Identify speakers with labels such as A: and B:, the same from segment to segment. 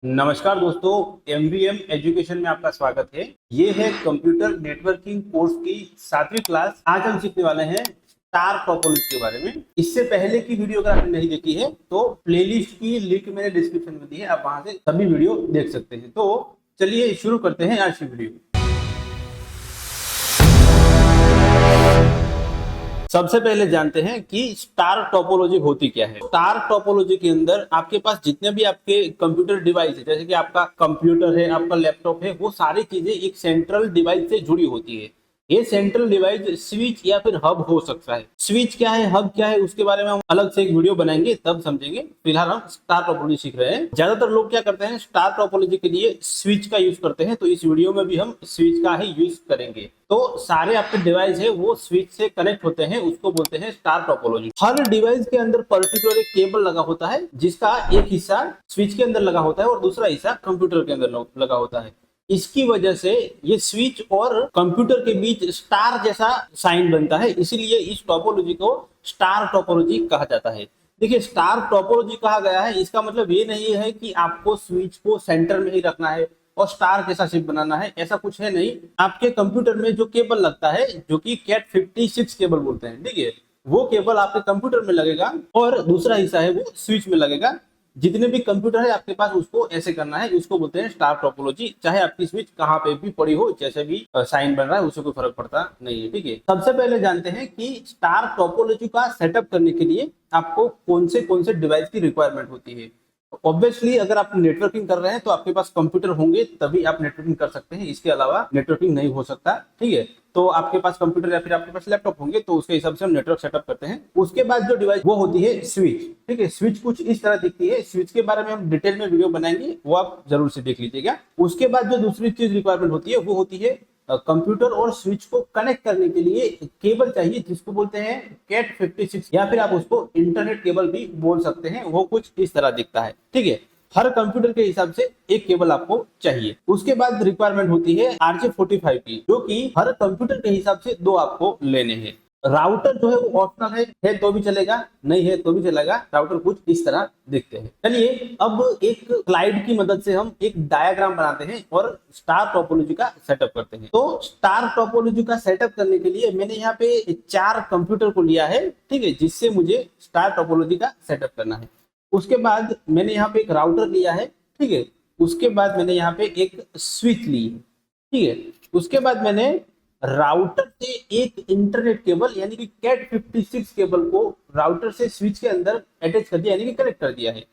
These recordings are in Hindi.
A: नमस्कार दोस्तों, एमवीएम एजुकेशन में आपका स्वागत है। ये है कंप्यूटर नेटवर्किंग कोर्स की 7वीं क्लास। आज हम सीखने वाले हैं स्टार टोपोलॉजी के बारे में। इससे पहले की वीडियो अगर आपने नहीं देखी है तो प्लेलिस्ट की लिंक मैंने डिस्क्रिप्शन में दी है, आप वहां से सभी वीडियो देख सकते हैं। तो चलिए शुरू करते हैं आज की वीडियो। सबसे पहले जानते हैं कि स्टार टोपोलॉजी होती क्या है। स्टार टोपोलॉजी के अंदर आपके पास जितने भी आपके कंप्यूटर डिवाइस है, जैसे कि आपका कंप्यूटर है, आपका लैपटॉप है, वो सारी चीजें एक सेंट्रल डिवाइस से जुड़ी होती है। ये सेंट्रल डिवाइस स्विच या फिर हब हो सकता है। स्विच क्या है, हब क्या है, उसके बारे में हम अलग से एक वीडियो बनाएंगे, तब समझेंगे। फिलहाल हम स्टार टोपोलॉजी सीख रहे हैं। ज्यादातर लोग क्या करते हैं, स्टार टोपोलॉजी के लिए स्विच का यूज करते हैं, तो इस वीडियो में भी हम स्विच का ही यूज करेंगे। तो सारे आपके डिवाइस है वो स्विच से कनेक्ट होते हैं, उसको बोलते हैं स्टार टोपोलॉजी। हर डिवाइस के अंदर पर्टिकुलर एक केबल लगा होता है, जिसका एक हिस्सा स्विच के अंदर लगा होता है और दूसरा हिस्सा कंप्यूटर के अंदर लगा होता है। इसकी वजह से ये स्विच और कंप्यूटर के बीच स्टार जैसा साइन बनता है, इसीलिए इस टोपोलॉजी को स्टार टोपोलॉजी कहा जाता है। देखिए, स्टार टोपोलॉजी कहा गया है, इसका मतलब ये नहीं है कि आपको स्विच को सेंटर में ही रखना है और स्टार जैसा शेप बनाना है, ऐसा कुछ है नहीं। आपके कंप्यूटर में जो केबल लगता है, जो कि कैट 56 केबल बोलते हैं, ठीक है, वो केबल आपके कंप्यूटर में लगेगा और दूसरा हिस्सा है वो स्विच में लगेगा। जितने भी कंप्यूटर है आपके पास, उसको ऐसे करना है, उसको बोलते हैं स्टार टोपोलॉजी। चाहे आपकी स्विच कहाँ पे भी पड़ी हो, जैसे भी साइन बन रहा है, उससे कोई फर्क पड़ता नहीं है, ठीक है। सबसे पहले जानते हैं कि स्टार टोपोलॉजी का सेटअप करने के लिए आपको कौन से डिवाइस की रिक्वायरमेंट होती है। ऑब्वियसली अगर आप नेटवर्किंग कर रहे हैं तो आपके पास कंप्यूटर होंगे, तभी आप नेटवर्किंग कर सकते हैं, इसके अलावा नेटवर्किंग नहीं हो सकता, ठीक है। तो आपके पास कंप्यूटर या फिर आपके पास लैपटॉप होंगे, तो उसके हिसाब से हम नेटवर्क सेटअप करते हैं। उसके बाद जो डिवाइस वो होती है स्विच, ठीक है। स्विच कुछ इस तरह दिखती है। स्विच के बारे में हम डिटेल में वीडियो बनाएंगे, वो आप जरूर से देख लीजिएगा। उसके बाद जो दूसरी चीज रिक्वायरमेंट होती है वो होती है कंप्यूटर और स्विच को कनेक्ट करने के लिए केबल चाहिए, जिसको बोलते हैं कैट 56, या फिर आप उसको इंटरनेट केबल भी बोल सकते हैं। वो कुछ इस तरह दिखता है, ठीक है। हर कंप्यूटर के हिसाब से एक केबल आपको चाहिए। उसके बाद रिक्वायरमेंट होती है RJ45 की, जो कि हर कंप्यूटर के हिसाब से दो आपको लेने हैं। राउटर जो है वो ऑप्शनल है तो भी चलेगा, नहीं है तो भी चलेगा। राउटर कुछ इस तरह दिखते हैं। चलिए अब एक स्लाइड की मदद से हम एक डायग्राम बनाते हैं और स्टार टोपोलॉजी का सेटअप करते हैं। तो स्टार टोपोलॉजी का सेटअप करने के लिए मैंने यहाँ पे 4 कंप्यूटर को लिया है, ठीक है, जिससे मुझे स्टार टोपोलॉजी का सेटअप करना है। उसके बाद मैंने यहाँ पे एक राउटर लिया है, ठीक है। उसके बाद मैंने यहाँ पे एक स्विच ली है, ठीक है। उसके बाद मैंने राउटर से एक इंटरनेट केबल यानी कि कैट 56 केबल को राउटर से स्विच के अंदर अटैच कर दिया, यानी कि कनेक्ट कर दिया है।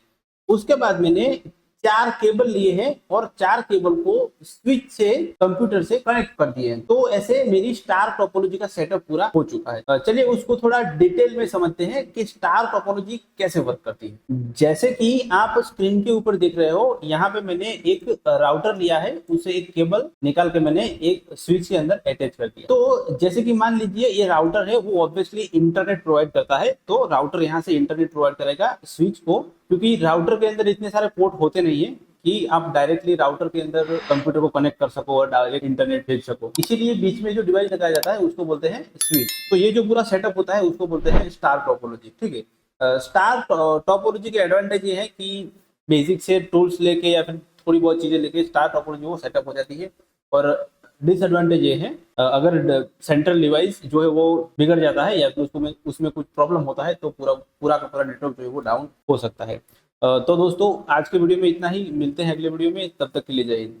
A: उसके बाद मैंने 4 केबल लिए हैं और 4 केबल को स्विच से कंप्यूटर से कनेक्ट कर दिए हैं। तो ऐसे मेरी स्टार टोपोलॉजी का सेटअप पूरा हो चुका है। चलिए उसको थोड़ा डिटेल में समझते हैं कि स्टार टोपोलॉजी कैसे वर्क करती है। जैसे कि आप स्क्रीन के ऊपर देख रहे हो, यहाँ पे मैंने एक राउटर लिया है, उसे एक केबल निकाल के मैंने एक स्विच के अंदर अटैच कर दिया। तो जैसे कि मान लीजिए ये राउटर है, वो ऑब्वियसली इंटरनेट प्रोवाइड करता है, तो राउटर यहाँ से इंटरनेट प्रोवाइड करेगा स्विच को, क्योंकि राउटर के अंदर इतने सारे पोर्ट होते नहीं है कि आप डायरेक्टली राउटर के अंदर कंप्यूटर को कनेक्ट कर सको और डायरेक्ट इंटरनेट भेज सको। इसीलिए बीच में जो डिवाइस लगाया जाता है उसको बोलते हैं स्विच। तो ये जो पूरा सेटअप होता है उसको बोलते हैं स्टार टोपोलॉजी, ठीक है। स्टार टोपोलॉजी के एडवांटेज ये है कि बेसिक से टूल्स लेके या फिर थोड़ी बहुत चीजें लेके स्टार टोपोलॉजी वो सेटअप हो जाती है। और डिसएडवांटेज ये है, अगर सेंट्रल डिवाइस जो है वो बिगड़ जाता है या फिर उसमें कुछ प्रॉब्लम होता है, तो पूरा पूरा का पूरा नेटवर्क जो है वो डाउन हो सकता है। तो दोस्तों आज के वीडियो में इतना ही, मिलते हैं अगले वीडियो में, तब तक के लिए जय हिंद।